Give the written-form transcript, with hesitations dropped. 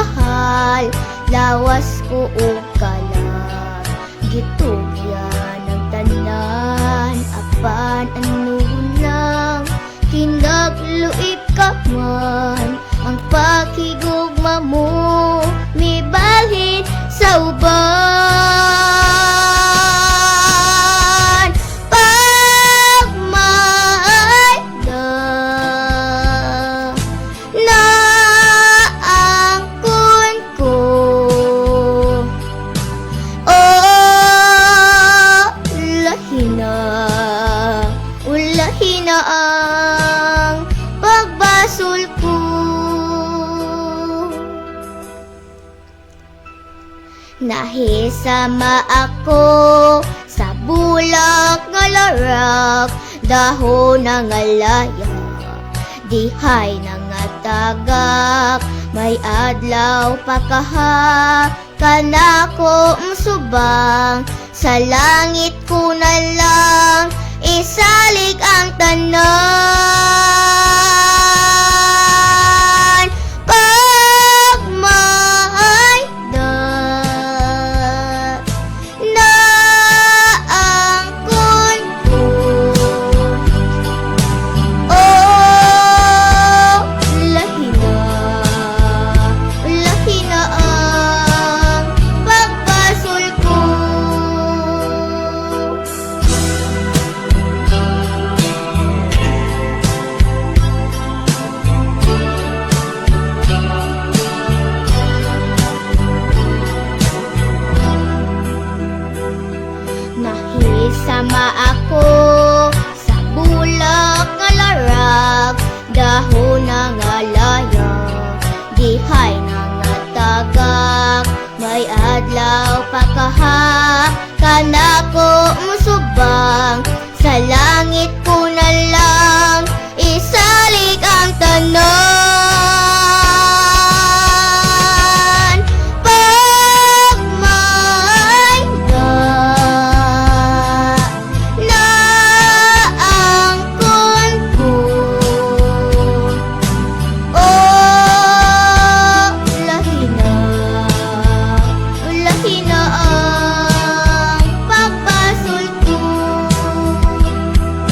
mahal, lawas ko o kalag, gitugyan ng tanan, apan ano lang, kinagluip ka man, ang pakigugma mo, may balhin sa uban. Pagmaayda na angkon ko, ulahin na ang pagbasol ko. Nahisama ako sa bulak nga larak, dahon na nga layak, dihay na nga tagak, may adlaw pa kaha, kanako subang, sa langit ko na lang, isalig ang tanan. Pagmaayda na angkon ko, lahi na ang pagbasol ko. Nahisama ako sa bulak nga larak, dahon na nga layak, dihay na nga tagak, may adlaw pa kaha, kanako musubang, sa langit ko na lang, isalig ang tanan.